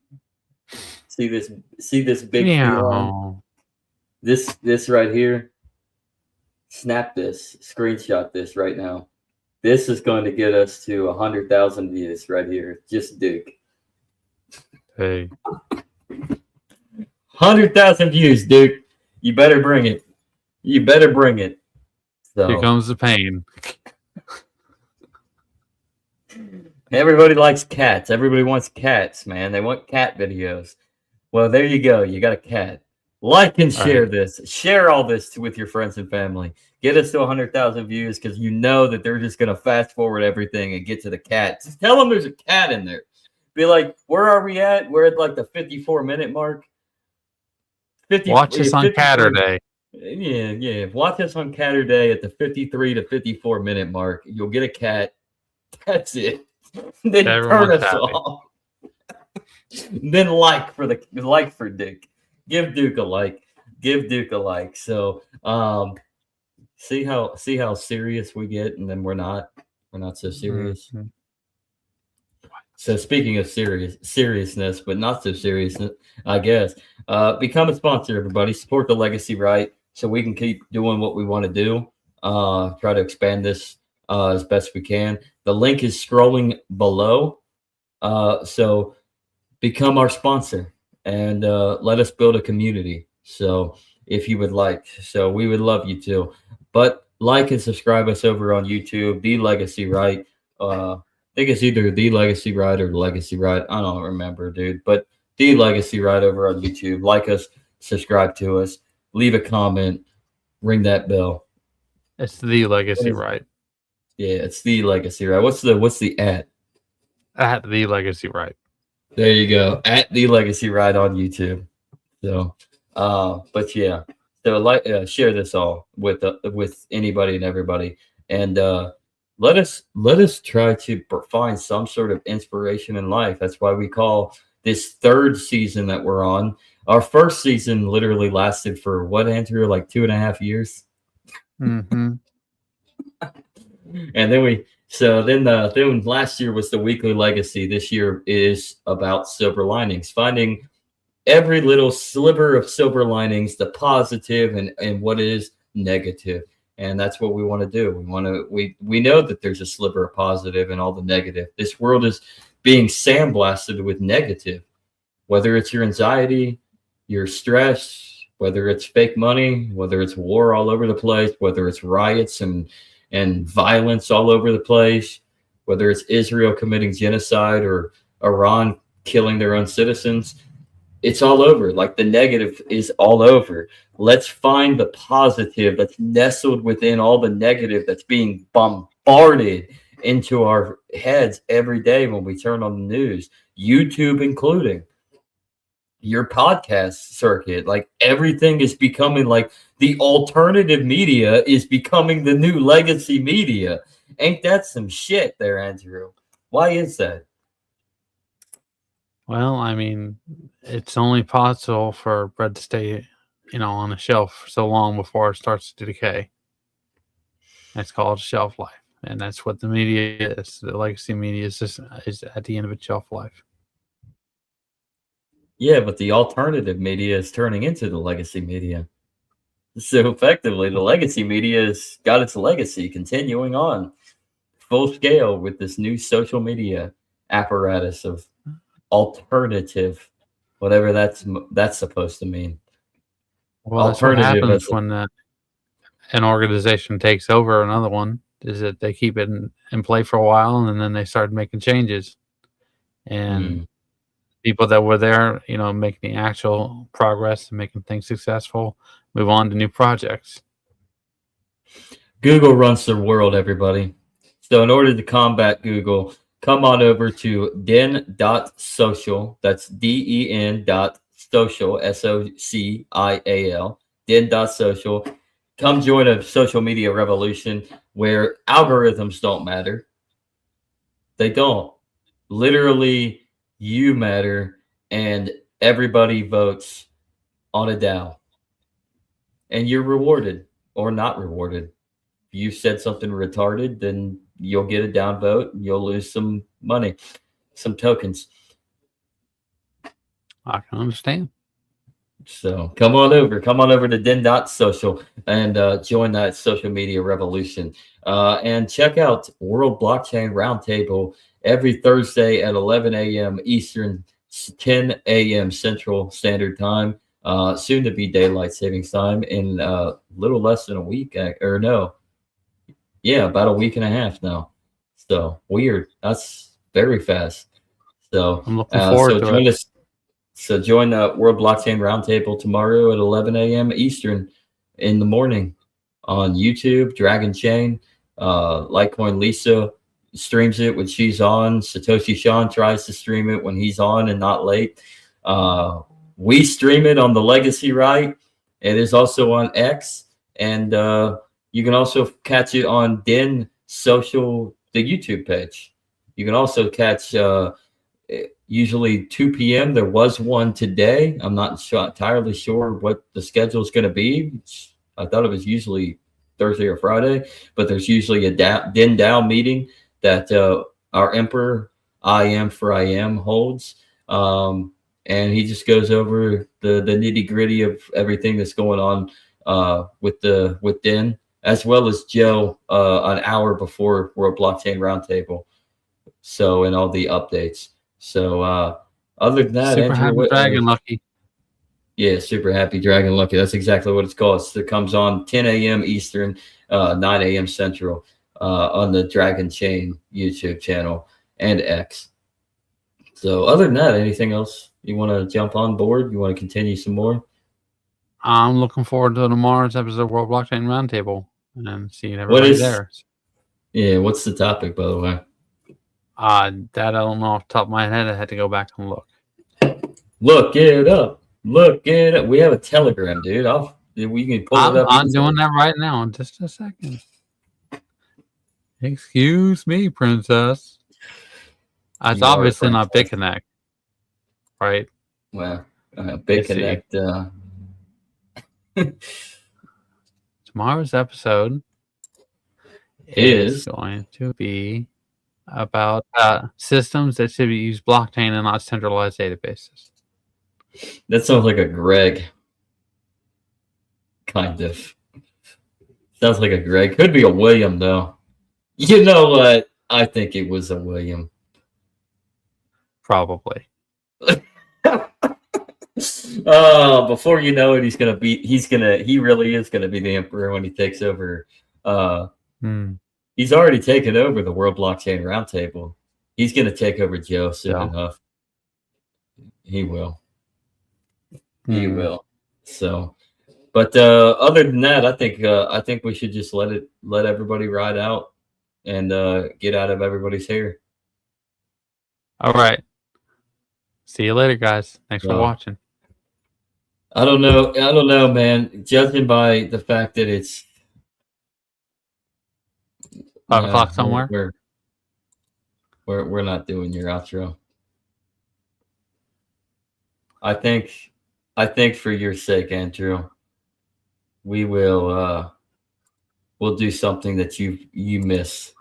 See this big Meow. this right here. Snap this, screenshot this right now. This is going to get us to 100,000 views right here. Just Duke. Hey. 100,000 views, Duke. You better bring it. You better bring it. So Here comes the pain. everybody likes cats. Everybody wants cats, man. They want cat videos. Well, there you go. You got a cat. Like and share this. Share all this with your friends and family. Get us to 100,000 views because you know that they're just going to fast forward everything and get to the cat. Just tell them there's a cat in there. Be like, where are we at? We're at like the 54-minute mark. Watch us on Catterday. Yeah. Watch us on Catterday at the 53 to 54-minute mark. You'll get a cat. That's it. Then turn us off. Then like for Dick. Give Duke a like. Give Duke a like. So see how serious we get, and then we're not so serious. Mm-hmm. So speaking of seriousness, but not so serious, I guess, become a sponsor, everybody. Support the legacy, right? So we can keep doing what we want to do. Try to expand this as best we can. The link is scrolling below. So become our sponsor and let us build a community. So if you would like. So we would love you to. But like and subscribe us over on YouTube, The Legacy Right. I think it's either The Legacy Right or Legacy Right. I don't remember, dude. But The Legacy Right over on YouTube. Like us, subscribe to us, leave a comment, ring that bell. It's The Legacy Right. Yeah, it's The Legacy Right. What's the at? At The Legacy Right. There you go. At The Legacy Right on YouTube. So, but yeah, so share this all with anybody and everybody, and let us try to find some sort of inspiration in life. That's why we call this third season that we're on. Our first season literally lasted for what, Andrew? Like 2.5 years. Mm-hmm. And then last year was the weekly legacy. This year is about silver linings, finding every little sliver of silver linings, the positive and what is negative. And that's what we want to do. We know that there's a sliver of positive and all the negative. This world is being sandblasted with negative, whether it's your anxiety, your stress, whether it's fake money, whether it's war all over the place, whether it's riots and violence all over the place, whether it's Israel committing genocide or Iran killing their own citizens. It's all over. Like, the negative is all over. Let's find the positive that's nestled within all the negative that's being bombarded into our heads every day when we turn on the news, YouTube including. Your podcast circuit, like, everything is becoming like the alternative media is becoming the new legacy media. Ain't that some shit there, Andrew? Why is that? Well, I mean, it's only possible for bread to stay, on a shelf for so long before it starts to decay. That's called shelf life, and that's what the media is. The legacy media is at the end of its shelf life. Yeah, but the alternative media is turning into the legacy media. So effectively, the legacy media has got its legacy continuing on full scale with this new social media apparatus of alternative, whatever that's supposed to mean. Well, that's what happens when an organization takes over another one, is that they keep it in play for a while, and then they start making changes. And people that were there, making the actual progress and making things successful, move on to new projects. Google runs the world, everybody. So in order to combat Google, come on over to den.social. That's den.social, SOCIAL, den.social. Come join a social media revolution where algorithms don't matter. They don't. Literally, you matter, and everybody votes on a DAO. And you're rewarded or not rewarded. If you said something retarded, then you'll get a down vote and you'll lose some money, some tokens. I can understand. So come on over to den.social and join that social media revolution. And check out World Blockchain Roundtable every Thursday at 11 a.m. Eastern, 10 a.m. Central Standard Time, soon to be Daylight Savings Time in a little less than a week, about a week and a half now. So weird. That's very fast. So I'm looking forward to it. So join the World Blockchain Roundtable tomorrow at 11 a.m. Eastern in the morning on YouTube. Dragon Chain, Litecoin Lisa streams it when she's on. Satoshi Sean tries to stream it when he's on and not late. We stream it on the Legacy Right. It is also on X, and you can also catch it on Den Social, the YouTube page. You can also catch usually 2 p.m. There was one today. I'm not entirely sure what the schedule is going to be. I thought it was usually Thursday or Friday, but there's usually a Den DAO meeting that our Emperor, I Am holds. And he just goes over the nitty gritty of everything that's going on with Den, as well as Joe an hour before World Blockchain Roundtable. So, and all the updates. So other than that, Super Andrew, Happy Dragon Lucky. Yeah, Super Happy Dragon Lucky. That's exactly what it's called. It comes on 10 a.m. Eastern, 9 a.m. Central on the Dragon Chain YouTube channel and X. So other than that, anything else you want to jump on board? You want to continue some more? I'm looking forward to tomorrow's episode of World Blockchain Roundtable and seeing everybody there. Yeah, what's the topic, by the way? That I don't know off the top of my head. I had to go back and look. Look it up. Look it up. We have a Telegram, dude. We can pull it up. I'm doing that right now in just a second. Excuse me, princess. It's obviously not BitConnect, right? Well, BitConnect. Tomorrow's episode is going to be about systems that should use blockchain and not centralized databases. That sounds like a Greg. Kind of. Sounds like a Greg. Could be a William, though. You know what? I think it was a William. Probably. Before you know it, he really is gonna be the emperor when he takes over. He's already taken over the World Blockchain Roundtable. He's gonna take over Joe soon enough. He will. He will. So, but other than that, I think we should just let everybody ride out and get out of everybody's hair. All right. See you later, guys. Thanks for watching. I don't know, man. Judging by the fact that it's 5 o'clock somewhere. We're not doing your outro. I think for your sake, Andrew, we will we'll do something that you miss.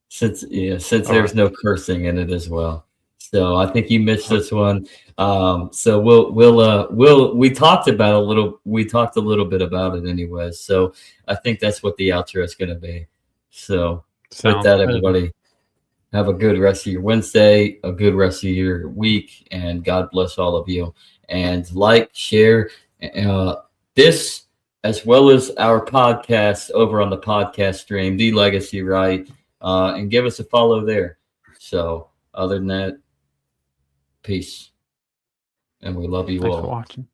Since there's no cursing in it as well. So I think you missed this one. So we talked a little bit about it anyway. So I think that's what the outro is going to be. So with that, everybody, have a good rest of your Wednesday, a good rest of your week, and God bless all of you. And like, share this as well as our podcast over on the podcast stream, The Legacy Right, and give us a follow there. So other than that, peace. And we love you all. Thanks for watching.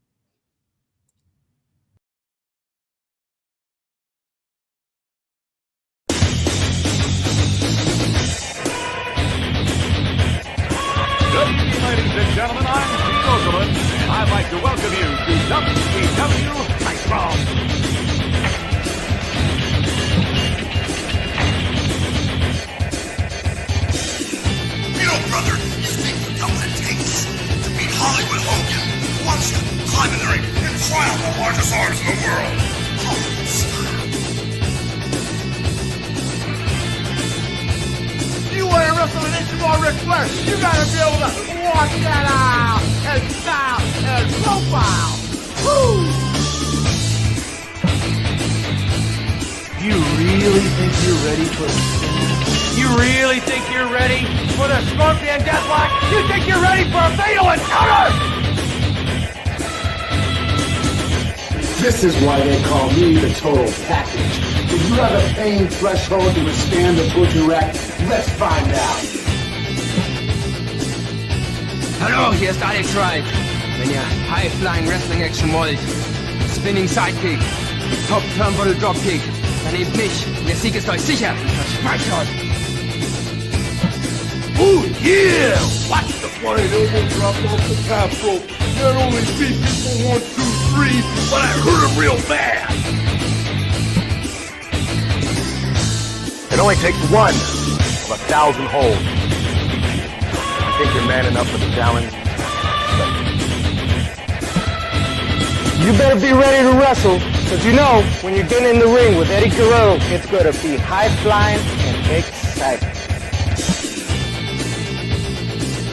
Good evening, ladies and gentlemen. I'm Steve Okerlund, and I'd like to welcome you to WCW Nitro. Brother, you think you know what it takes to beat Hollywood Hogan, who wants to climb in the ring and try out the largest arms in the world? Holy style. You want to wrestle an inch more Ric Flair, you gotta be able to walk that out and style and profile. Woo! You really think you're ready for the You really think you're ready for the Scorpion Deathlock? You think you're ready for a fatal encounter? This is why they call me the total package. If you have a pain threshold to withstand the butcher rack, let's find out. Hallo, hier ist Alex Wright. Wenn ihr High-Flying Wrestling Action wollt, Spinning Sidekick, Top Turnbuckle Dropkick, dann nehmt mich. Der Sieg ist euch sicher. Versprecht euch. Oh yeah! Watch the flying elbow drop off the top rope. Not only beat people 1, 2, 3, but I hurt him real bad. It only takes one of 1,000 holds. You think you're man enough for the challenge? You better be ready to wrestle, because you know, when you get in the ring with Eddie Guerrero, it's going to be high-flying and exciting.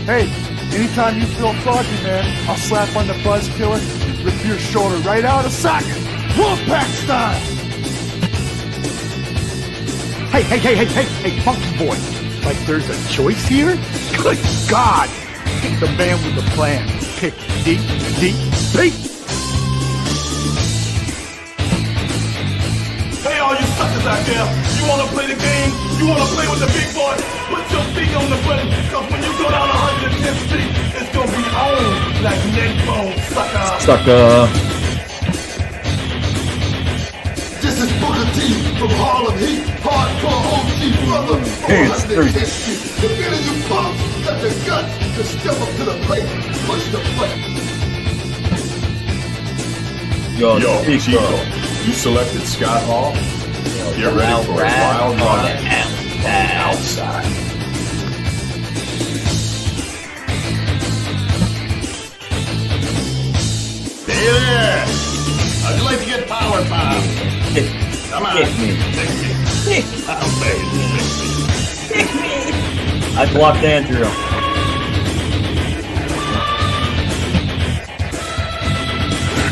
Hey, anytime you feel foggy, man, I'll slap on the buzz killer, rip your shoulder right out of socket, Wolfpack style. Hey, funky boy, like there's a choice here? Good God, pick the man with the plan. kick deep, deep, deep. Hey, all you suckers out there, you wanna play the game? You wanna play with the big boy? Put your feet on the button, cause when you go down 110th Street, it's gonna be on like neck bone, sucker. This is Booker T from Harlem Heat, hardcore OG brother. Hey, it's Thursday. The minute you pump, got the guts to step up to the plate, push the plate. Yo, Chico, you selected Scott Hall? You're ready for a wild ride on the outside. Hey there! How'd you like to get power bomb? Come on. Kick me. I'll play it. I blocked Andrew.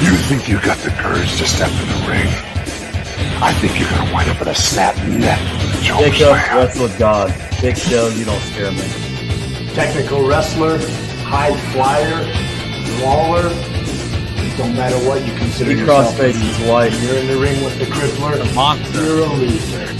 You think you got the courage to step in the ring? I think you're gonna wind up with a snap neck with a choke Jacob, slam. wrestle with God. Big Show, you don't scare me. Technical wrestler, high flyer, brawler. Don't matter what you consider He yourself. crossfaces white. You're in the ring with the crippler. The monster. You're a loser.